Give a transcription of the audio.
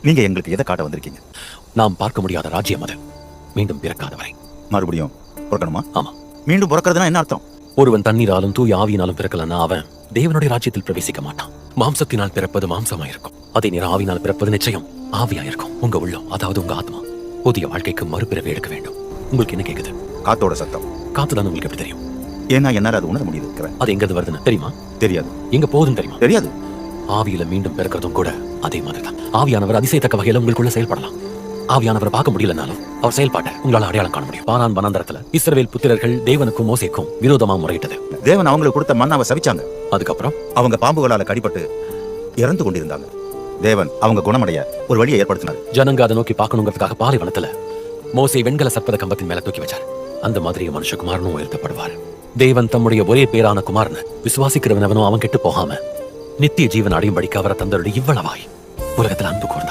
நீங்க எங்களுக்கு எதை காட்ட வந்திருக்கீங்க? நாம் பார்க்க முடியாத ராஜ்யம் அது, மீண்டும் பிறக்காதவரை. மறுபடியும் பிறக்கணுமா? ஆமா. மீண்டும் பிறக்கிறதுனா என்ன அர்த்தம்? ஒருவன் தண்ணீராலும் தூய ஆவியினாலும் பிறக்கலன்னா அவன் தேவனுடைய ராஜ்யத்தில் பிரவேசிக்க மாட்டான். மாம்சத்தினால் பிறப்பது மாம்சமாயிருக்கும், அதே நேரம் ஆவியினால் பிறப்பது நிச்சயம் ஆவியாயிருக்கும். உங்க உள்ளம், அதாவது உங்க ஆத்மா, புதிய வாழ்க்கைக்கு மறுபிறவி எடுக்க வேண்டும். உங்களுக்கு என்ன கேக்குது? காத்தோட சத்தம். காத்துதான் உங்களுக்கு எப்படி தெரியும்? ஏன்னா என்னால அது உணர முடியுது. அது எங்க இருந்து வருதுன்னு தெரியுமா? தெரியாது. எங்க போகுதுன்னு தெரியுமா? தெரியாது. ஆவியில மீண்டும் பிறக்கிறதும் கூட அதே மாதிரிதான். ஆவியானவர் அதிசயத்தக்க வகையில உங்களுக்குள்ள செயல்படலாம். ஆவியானவரை பார்க்க முடியலனாலும் அவர் செயல்பாட்டை உங்களால அடையாளம் காண முடியும். பாரான் வனாந்தரத்துல இஸ்ரவேல் புத்திரர்கள் தேவனுக்கும் மோசேக்கும் விரோதமா முறையிட்டது. தேவன் அவங்களுக்கு கொடுத்த மன்னாவை சபிச்சாங்க. அதுக்கப்புறம் அவங்க பாம்புகளால கடிபட்டு இறந்து கொண்டிருந்தாங்க. தேவன் அவங்க குணமடைய ஒரு வழியை ஏற்படுத்தினார். ஜனங்க அதை நோக்கி பார்க்கணுங்கிறதுக்காக பாலைவனத்துல மோசே வெண்கல சர்ப்பத கம்பத்தின் மேல தூக்கி வச்சார். அந்த மாதிரி மனுஷகுமாரனும் உயர்த்தப்படுவார். தேவன் தம்முடைய ஒரே பேரான குமாரன் விசுவாசிக்கிறவனவனும் அவன் கெட்டு போகாம நித்திய ஜீவன் அடையும்படிக்கு அவரை தந்தருடைய இவ்வளவாய் உலகத்தில் அன்பு கூர்ந்தார்.